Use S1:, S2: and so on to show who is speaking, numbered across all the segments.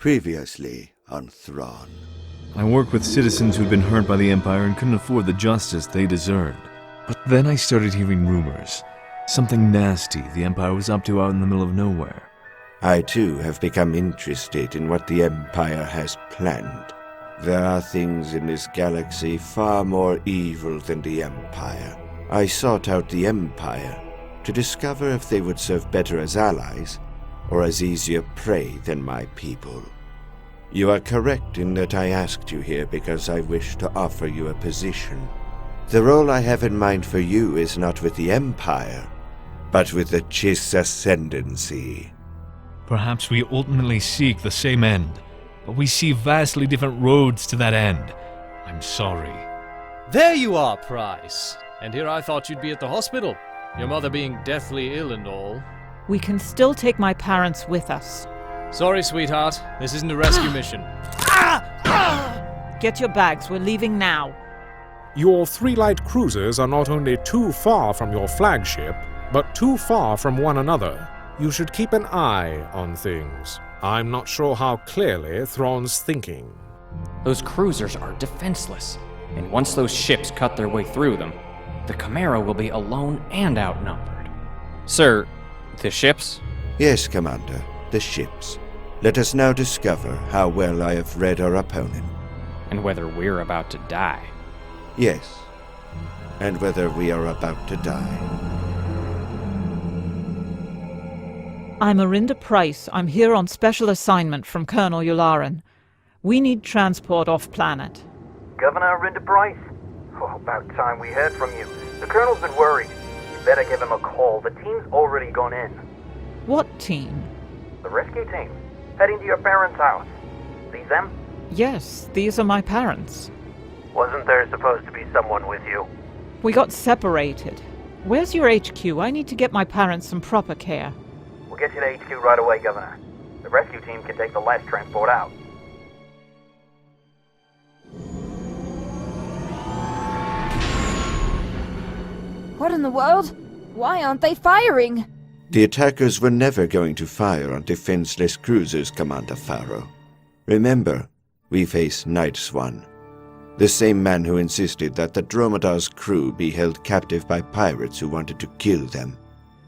S1: Previously on Thrawn.
S2: I worked with citizens who'd been hurt by the Empire and couldn't afford the justice they deserved. But then I started hearing rumors. Something nasty the Empire was up to out in the middle of nowhere.
S1: I too have become interested in what the Empire has planned. There are things in this galaxy far more evil than the Empire. I sought out the Empire to discover if they would serve better as allies or as easier prey than my people. You are correct in that I asked you here because I wish to offer you a position. The role I have in mind for you is not with the Empire, but with the Chiss Ascendancy.
S2: Perhaps we ultimately seek the same end, but we see vastly different roads to that end. I'm sorry.
S3: There you are, Pryce. And here I thought you'd be at the hospital. Your mother being deathly ill and all.
S4: We can still take my parents with us.
S3: Sorry, sweetheart. This isn't a rescue mission.
S4: Get your bags, we're leaving now.
S5: Your three light cruisers are not only too far from your flagship, but too far from one another. You should keep an eye on things. I'm not sure how clearly Thrawn's thinking.
S6: Those cruisers are defenseless, and once those ships cut their way through them, the Chimera will be alone and outnumbered. Sir, the ships?
S1: Yes, Commander, the ships. Let us now discover how well I have read our opponent.
S6: And whether we're about to die.
S1: Yes, and whether we are about to die.
S4: I'm Arihnda Pryce. I'm here on special assignment from Colonel Yularen. We need transport off-planet.
S7: Governor Arihnda Pryce? Oh, about time we heard from you. The Colonel's been worried. You better give him a call. The team's already gone in.
S4: What team?
S7: The rescue team. Heading to your parents' house. See them?
S4: Yes, these are my parents.
S7: Wasn't there supposed to be someone with you?
S4: We got separated. Where's your HQ? I need to get my parents some proper care.
S7: We'll get you to HQ right away, Governor. The rescue team can take the last transport out.
S8: What in the world? Why aren't they firing?
S1: The attackers were never going to fire on defenseless cruisers, Commander Faro. Remember, we face Nightswan, the same man who insisted that the Dromedar's crew be held captive by pirates who wanted to kill them.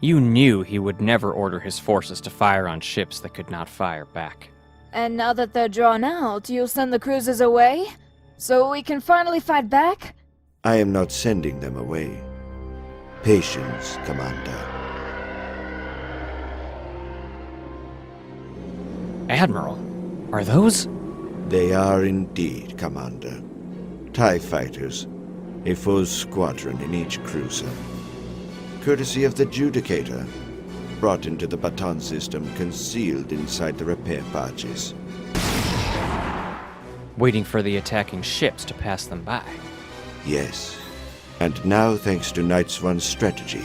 S6: You knew he would never order his forces to fire on ships that could not fire back.
S8: And now that they're drawn out, you'll send the cruisers away? So we can finally fight back?
S1: I am not sending them away. Patience, Commander.
S6: Admiral, are those?
S1: They are indeed, Commander. TIE fighters, a full squadron in each cruiser. Courtesy of the Judicator, brought into the Batonn system concealed inside the repair barges.
S6: Waiting for the attacking ships to pass them by.
S1: Yes. And now, thanks to Nightswan's strategy,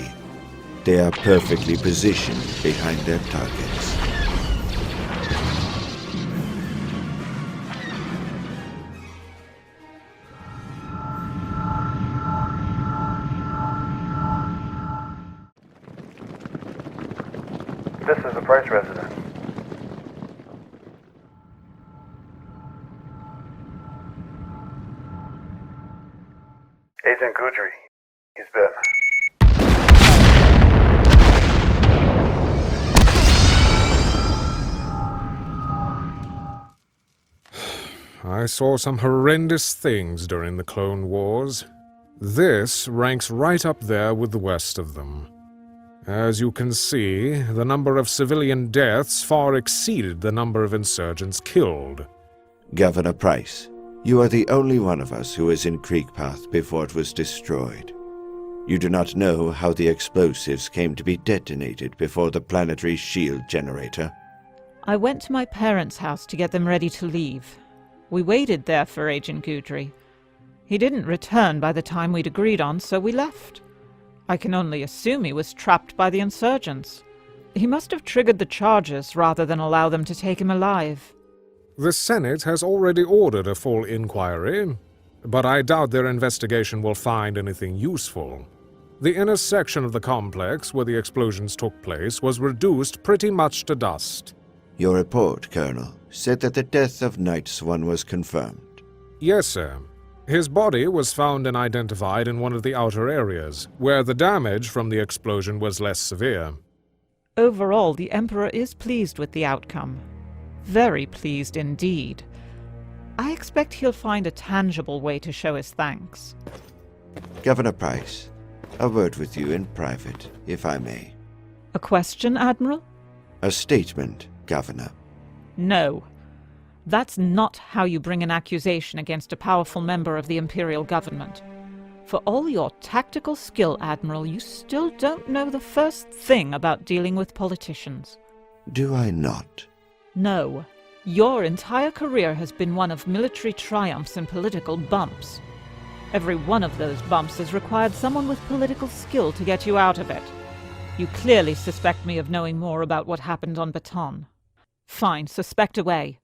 S1: they are perfectly positioned behind their targets.
S7: This is the Pryce residence. Agent Gudry. He's been.
S5: I saw some horrendous things during the Clone Wars. This ranks right up there with the worst of them. As you can see, the number of civilian deaths far exceeded the number of insurgents killed.
S1: Governor Pryce, you are the only one of us who was in Creekpath before it was destroyed. You do not know how the explosives came to be detonated before the planetary shield generator.
S4: I went to my parents' house to get them ready to leave. We waited there for Agent Gudry. He didn't return by the time we'd agreed on, so we left. I can only assume he was trapped by the insurgents. He must have triggered the charges rather than allow them to take him alive.
S5: The Senate has already ordered a full inquiry, but I doubt their investigation will find anything useful. The inner section of the complex where the explosions took place was reduced pretty much to dust.
S1: Your report, Colonel, said that the death of Nightswan was confirmed.
S5: Yes, sir. His body was found and identified in one of the outer areas, where the damage from the explosion was less severe.
S4: Overall, the Emperor is pleased with the outcome. Very pleased indeed. I expect he'll find a tangible way to show his thanks.
S1: Governor Pryce, a word with you in private, if I may.
S4: A question, Admiral?
S1: A statement, Governor.
S4: No. That's not how you bring an accusation against a powerful member of the Imperial government. For all your tactical skill, Admiral, you still don't know the first thing about dealing with politicians.
S1: Do I not?
S4: No. Your entire career has been one of military triumphs and political bumps. Every one of those bumps has required someone with political skill to get you out of it. You clearly suspect me of knowing more about what happened on Batonn. Fine, suspect away.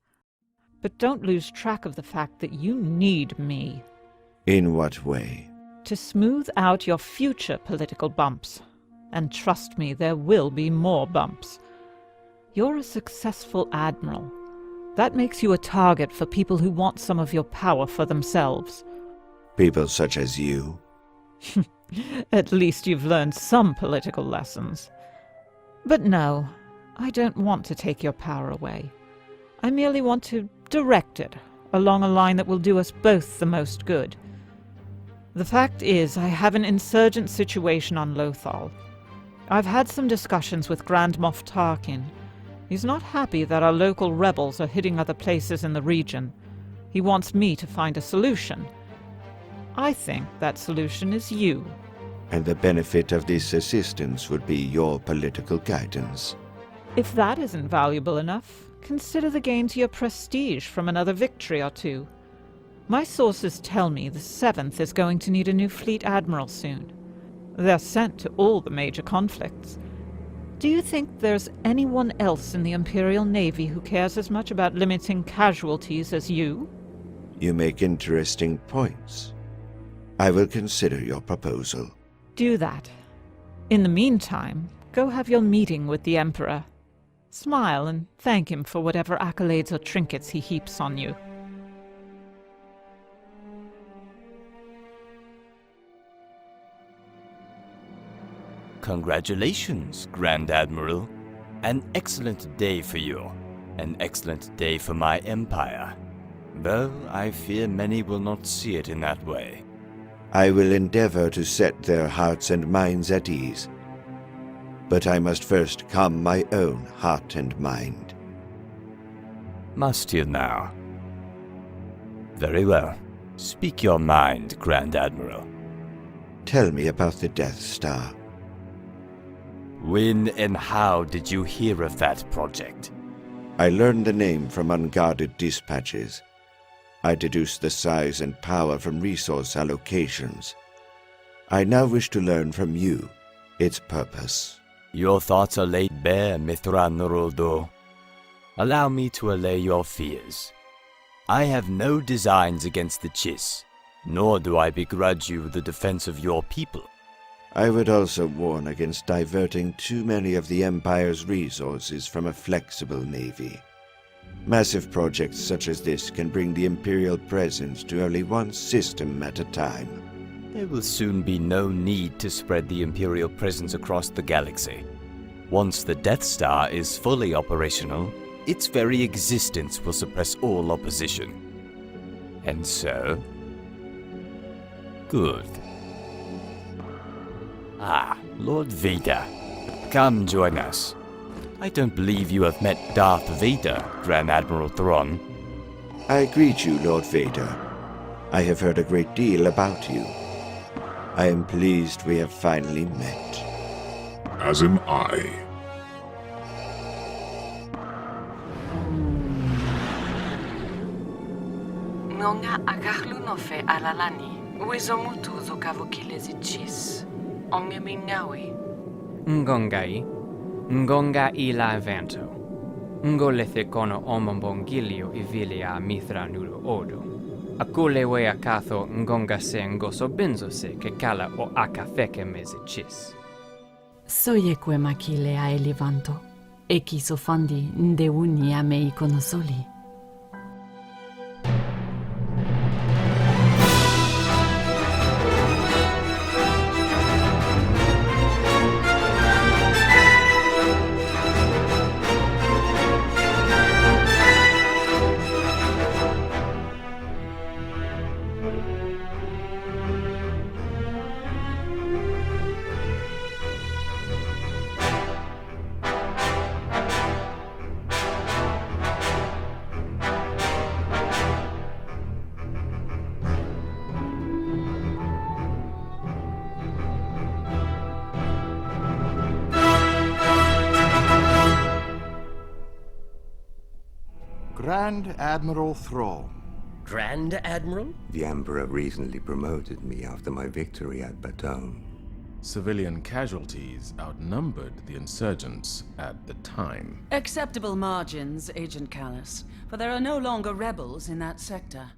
S4: But don't lose track of the fact that you need me.
S1: In what way?
S4: To smooth out your future political bumps. And trust me, there will be more bumps. You're a successful admiral. That makes you a target for people who want some of your power for themselves.
S1: People such as you?
S4: At least you've learned some political lessons. But no, I don't want to take your power away. I merely want to direct it along a line that will do us both the most good. The fact is, I have an insurgent situation on Lothal. I've had some discussions with Grand Moff Tarkin. He's not happy that our local rebels are hitting other places in the region. He wants me to find a solution. I think that solution is you.
S1: And the benefit of this assistance would be your political guidance.
S4: If that isn't valuable enough, consider the gain to your prestige from another victory or two. My sources tell me the 7th is going to need a new fleet admiral soon. They're sent to all the major conflicts. Do you think there's anyone else in the Imperial Navy who cares as much about limiting casualties as you?
S1: You make interesting points. I will consider your proposal.
S4: Do that. In the meantime, go have your meeting with the Emperor. Smile and thank him for whatever accolades or trinkets he heaps on you.
S9: Congratulations, Grand Admiral. An excellent day for you. An excellent day for my empire. Though I fear many will not see it in that way.
S1: I will endeavor to set their hearts and minds at ease. But I must first calm my own heart and mind.
S9: Must you now? Very well. Speak your mind, Grand Admiral.
S1: Tell me about the Death Star.
S9: When and how did you hear of that project?
S1: I learned the name from unguarded dispatches. I deduced the size and power from resource allocations. I now wish to learn from you its purpose.
S9: Your thoughts are laid bare, Mithra Nurudo. Allow me to allay your fears. I have no designs against the Chiss, nor do I begrudge you the defense of your people.
S1: I would also warn against diverting too many of the Empire's resources from a flexible navy. Massive projects such as this can bring the Imperial presence to only one system at a time.
S9: There will soon be no need to spread the Imperial presence across the galaxy. Once the Death Star is fully operational, its very existence will suppress all opposition. And so... Good. Ah, Lord Vader. Come join us. I don't believe you have met Darth Vader, Grand Admiral Thrawn.
S1: I greet you, Lord Vader. I have heard a great deal about you. I am pleased we have finally met.
S10: As am I.
S11: Ngonga agahlunofe alalani, wizomutu zokavukilezi chis. Onge mingawi.
S6: Ngongai. Ngonga Eli'van'to. Ngolethe kono omombongilio ivilia mithra nulo odo. Akule wea katho ngonga se ngoso benzo se ke kala o akafeke meze chis.
S11: Soyekwe makile a Eli'van'to. Eki sofandi ndeuni ame ikonosoli.
S12: Grand Admiral Thrawn.
S13: Grand Admiral?
S1: The Emperor recently promoted me after my victory at Batonn.
S14: Civilian casualties outnumbered the insurgents at the time.
S15: Acceptable margins, Agent Callus, for there are no longer rebels in that sector.